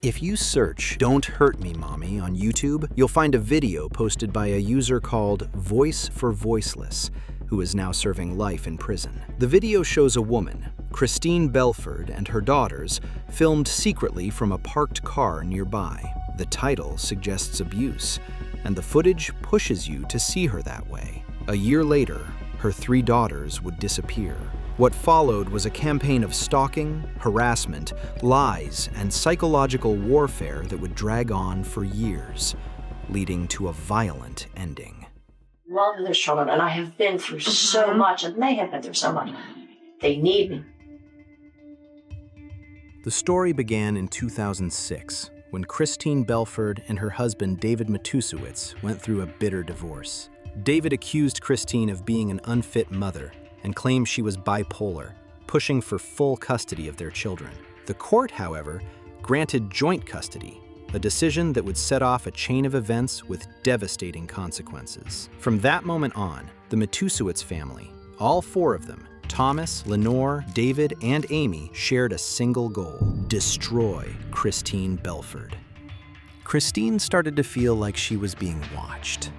If you search "Don't Hurt Me, Mommy" on YouTube, you'll find a video posted by a user called Voice for Voiceless, who is now serving life in prison. The video shows a woman, Christine Belford, and her daughters, filmed secretly from a parked car nearby. The title suggests abuse, and the footage pushes you to see her that way. A year later, her 3 daughters would disappear. What followed was a campaign of stalking, harassment, lies, and psychological warfare that would drag on for years, leading to a violent ending. Love their children, and I have been through so much, and they have been through so much. They need me. The story began in 2006, when Christine Belford and her husband David Matusewicz went through a bitter divorce. David accused Christine of being an unfit mother and claimed she was bipolar, pushing for full custody of their children. The court, however, granted joint custody, a decision that would set off a chain of events with devastating consequences. From that moment on, the Matusewicz family, all 4 of them, Thomas, Lenore, David, and Amy, shared a single goal: destroy Christine Belford. Christine started to feel like she was being watched.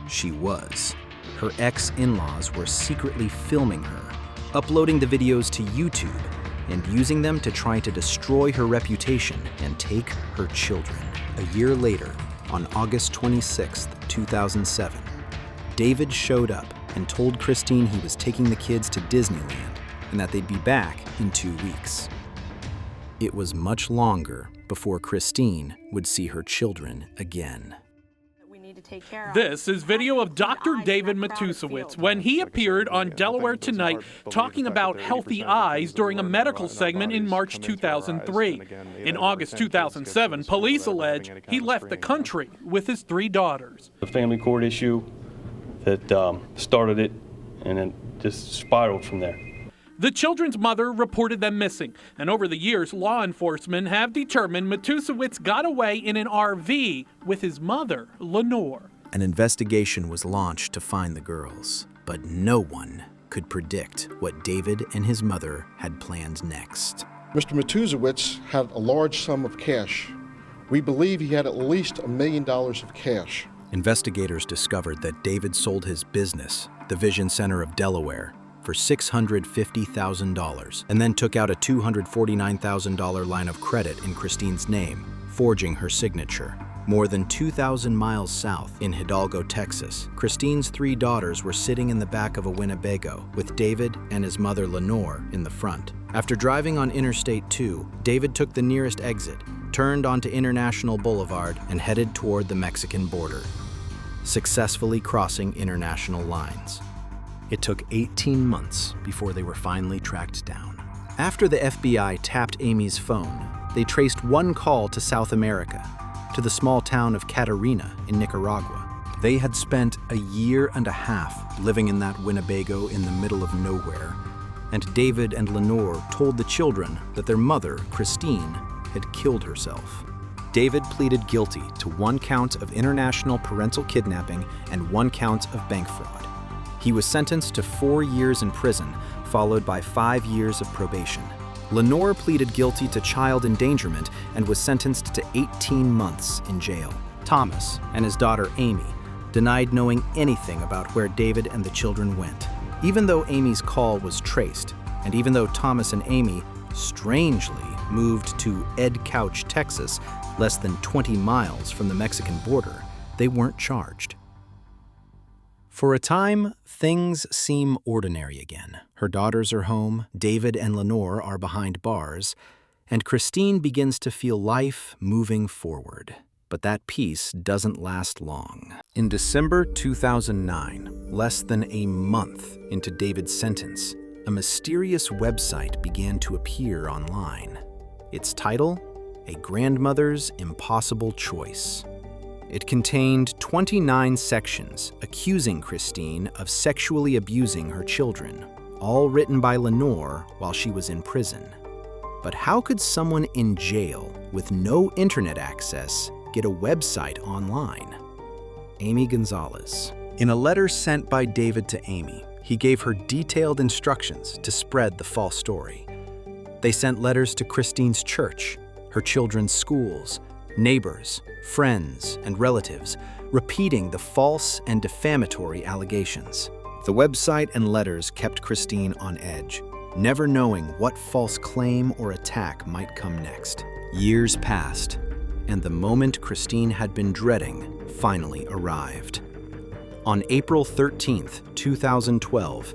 She was. Her ex-in-laws were secretly filming her, uploading the videos to YouTube, and using them to try to destroy her reputation and take her children. A year later, on August 26, 2007, David showed up and told Christine he was taking the kids to Disneyland and that they'd be back in 2 weeks. It was much longer before Christine would see her children again. This is video of Dr. David Matusewicz when he appeared on Delaware Tonight talking about healthy eyes during a medical segment in March 2003. In August 2007, police allege he left the country with his 3 daughters. The family court issue that started it, and it just spiraled from there. The children's mother reported them missing, and over the years, law enforcement have determined Matusewicz got away in an RV with his mother, Lenore. An investigation was launched to find the girls, but no one could predict what David and his mother had planned next. Mr. Matusewicz had a large sum of cash. We believe he had at least $1 million of cash. Investigators discovered that David sold his business, the Vision Center of Delaware, for $650,000, and then took out a $249,000 line of credit in Christine's name, forging her signature. More than 2,000 miles south in Hidalgo, Texas, Christine's 3 daughters were sitting in the back of a Winnebago with David and his mother Lenore in the front. After driving on Interstate 2, David took the nearest exit, turned onto International Boulevard, and headed toward the Mexican border, successfully crossing international lines. It took 18 months before they were finally tracked down. After the FBI tapped Amy's phone, they traced one call to South America, to the small town of Catarina in Nicaragua. They had spent a year and a half living in that Winnebago in the middle of nowhere, and David and Lenore told the children that their mother, Christine, had killed herself. David pleaded guilty to 1 count of international parental kidnapping and 1 count of bank fraud. He was sentenced to 4 years in prison, followed by 5 years of probation. Lenore pleaded guilty to child endangerment and was sentenced to 18 months in jail. Thomas and his daughter Amy denied knowing anything about where David and the children went. Even though Amy's call was traced, and even though Thomas and Amy strangely moved to Ed Couch, Texas, less than 20 miles from the Mexican border, they weren't charged. For a time, things seem ordinary again. Her daughters are home, David and Lenore are behind bars, and Christine begins to feel life moving forward. But that peace doesn't last long. In December 2009, less than a month into David's sentence, a mysterious website began to appear online. Its title, A Grandmother's Impossible Choice. It contained 29 sections accusing Christine of sexually abusing her children, all written by Lenore while she was in prison. But how could someone in jail with no internet access get a website online? Amy Gonzalez. In a letter sent by David to Amy, he gave her detailed instructions to spread the false story. They sent letters to Christine's church, her children's schools, neighbors, friends, and relatives, repeating the false and defamatory allegations. The website and letters kept Christine on edge, never knowing what false claim or attack might come next. Years passed, and the moment Christine had been dreading finally arrived. On April 13th, 2012,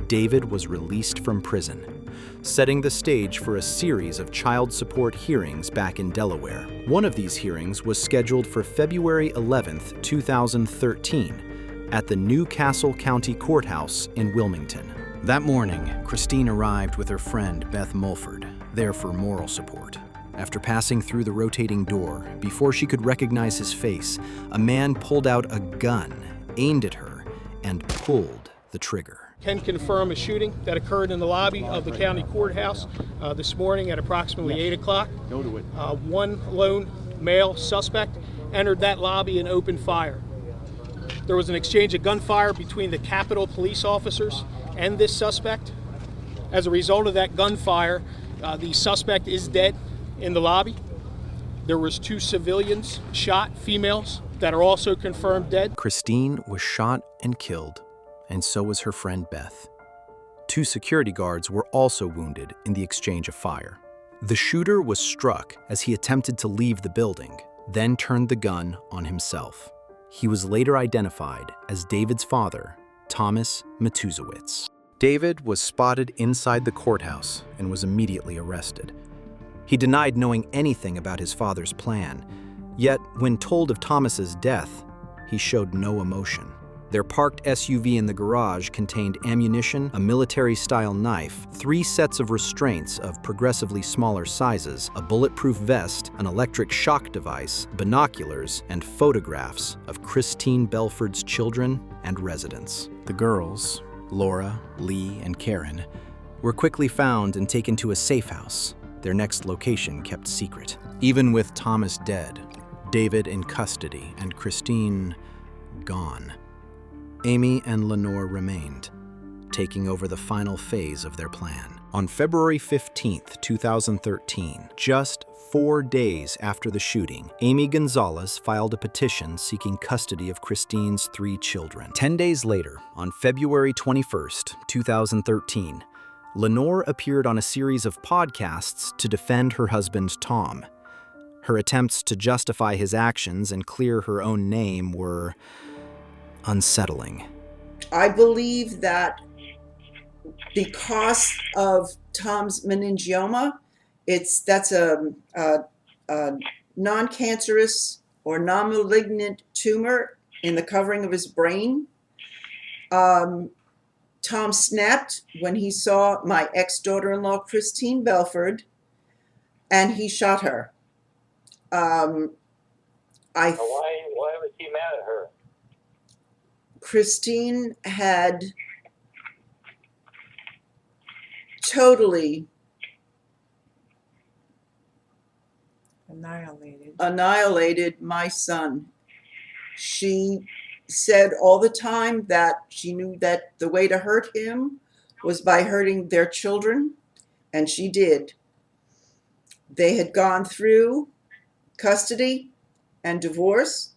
David was released from prison, setting the stage for a series of child support hearings back in Delaware. One of these hearings was scheduled for February 11th, 2013, at the Newcastle County Courthouse in Wilmington. That morning, Christine arrived with her friend Beth Mulford, there for moral support. After passing through the rotating door, before she could recognize his face, a man pulled out a gun, aimed at her, and pulled the trigger. Can confirm a shooting that occurred in the lobby of the county courthouse this morning at approximately 8 o'clock. One lone male suspect entered that lobby and opened fire. There was an exchange of gunfire between the Capitol police officers and this suspect. As a result of that gunfire, the suspect is dead in the lobby. There was 2 civilians shot, females, that are also confirmed dead. Christine was shot and killed, and so was her friend Beth. 2 security guards were also wounded in the exchange of fire. The shooter was struck as he attempted to leave the building, then turned the gun on himself. He was later identified as David's father, Thomas Matusewicz. David was spotted inside the courthouse and was immediately arrested. He denied knowing anything about his father's plan, yet when told of Thomas's death, he showed no emotion. Their parked SUV in the garage contained ammunition, a military-style knife, 3 sets of restraints of progressively smaller sizes, a bulletproof vest, an electric shock device, binoculars, and photographs of Christine Belford's children and residents. The girls, Laura, Lee, and Karen, were quickly found and taken to a safe house, their next location kept secret. Even with Thomas dead, David in custody, and Christine gone, Amy and Lenore remained, taking over the final phase of their plan. On February 15th, 2013, just 4 days after the shooting, Amy Gonzalez filed a petition seeking custody of Christine's 3 children. 10 days later, on February 21st, 2013, Lenore appeared on a series of podcasts to defend her husband, Tom. Her attempts to justify his actions and clear her own name were unsettling. I believe that because of Tom's meningioma, that's a non-cancerous or non-malignant tumor in the covering of his brain. Tom snapped when he saw my ex-daughter-in-law, Christine Belford, and he shot her. Why was he mad at her? Christine had totally annihilated my son. She said all the time that she knew that the way to hurt him was by hurting their children, and she did. They had gone through custody and divorce,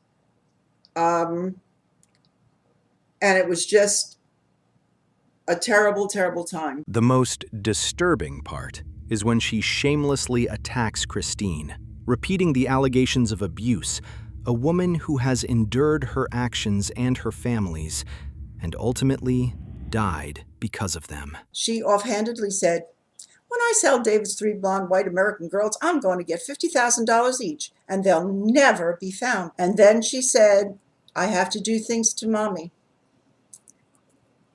and it was just a terrible, terrible time. The most disturbing part is when she shamelessly attacks Christine, repeating the allegations of abuse, a woman who has endured her actions and her family's, and ultimately died because of them. She offhandedly said, "When I sell David's 3 blonde white American girls, I'm going to get $50,000 each, and they'll never be found." And then she said, "I have to do things to Mommy.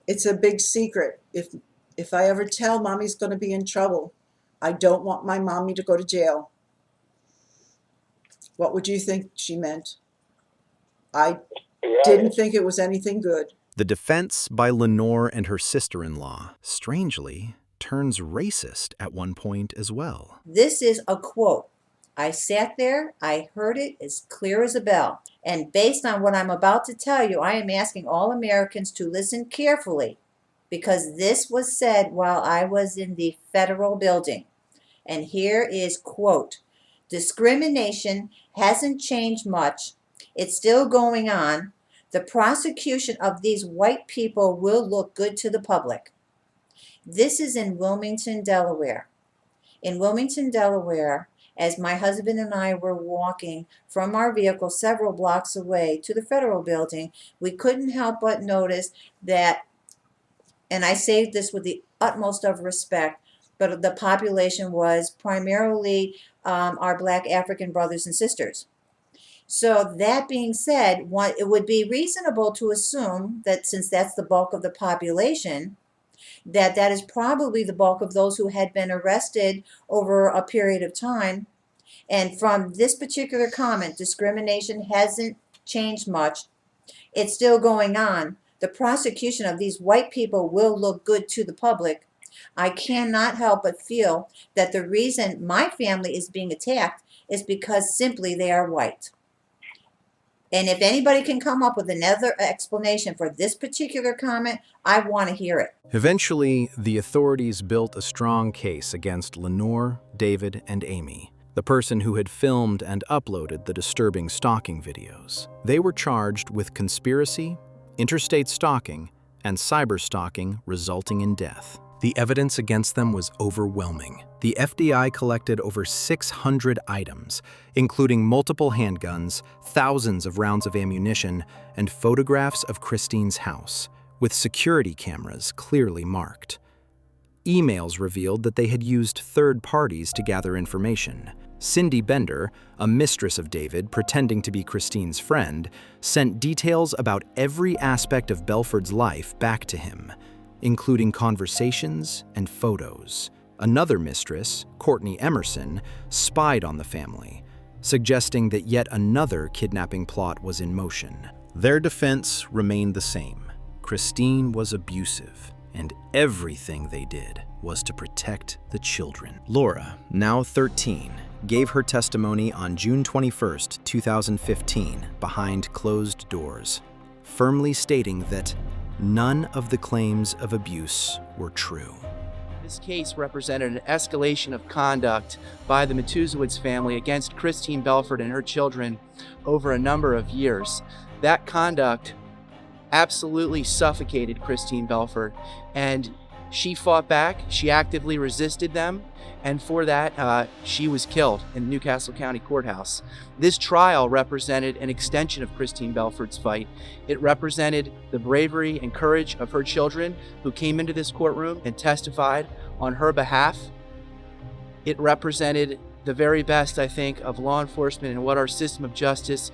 It's a big secret. If I ever tell Mommy's going to be in trouble, I don't want my Mommy to go to jail." What would you think she meant? I didn't think it was anything good. The defense by Lenore and her sister-in-law, strangely, turns racist at one point as well. This is a quote. I sat there, I heard it as clear as a bell. And based on what I'm about to tell you, I am asking all Americans to listen carefully, because this was said while I was in the federal building. And here is, quote, Discrimination hasn't changed much. It's still going on. The prosecution of these white people will look good to the public. This is in Wilmington, Delaware. In Wilmington, Delaware, as my husband and I were walking from our vehicle several blocks away to the federal building, we couldn't help but notice that, and I say this with the utmost of respect, but the population was primarily our Black African brothers and sisters. So that being said, it would be reasonable to assume that since that's the bulk of the population, that is probably the bulk of those who had been arrested over a period of time. And from this particular comment, discrimination hasn't changed much. It's still going on. The prosecution of these white people will look good to the public. I cannot help but feel that the reason my family is being attacked is because simply they are white. And if anybody can come up with another explanation for this particular comment, I want to hear it. Eventually, the authorities built a strong case against Lenore, David, and Amy, the person who had filmed and uploaded the disturbing stalking videos. They were charged with conspiracy, interstate stalking, and cyberstalking resulting in death. The evidence against them was overwhelming. The FBI collected over 600 items, including multiple handguns, thousands of rounds of ammunition, and photographs of Christine's house, with security cameras clearly marked. Emails revealed that they had used third parties to gather information. Cindy Bender, a mistress of David pretending to be Christine's friend, sent details about every aspect of Belford's life back to him, including conversations and photos. Another mistress, Courtney Emerson, spied on the family, suggesting that yet another kidnapping plot was in motion. Their defense remained the same. Christine was abusive, and everything they did was to protect the children. Laura, now 13, gave her testimony on June 21, 2015, behind closed doors, firmly stating that none of the claims of abuse were true. This case represented an escalation of conduct by the Matusowitz family against Christine Belford and her children over a number of years. That conduct absolutely suffocated Christine Belford, and she fought back. She actively resisted them, and for that, she was killed in the Newcastle County Courthouse. This trial represented an extension of Christine Belford's fight. It represented the bravery and courage of her children who came into this courtroom and testified on her behalf. It represented the very best, I think, of law enforcement and what our system of justice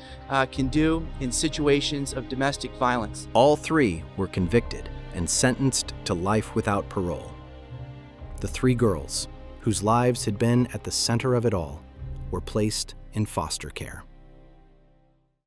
can do in situations of domestic violence. All three were convicted and sentenced to life without parole. The three girls, whose lives had been at the center of it all, were placed in foster care.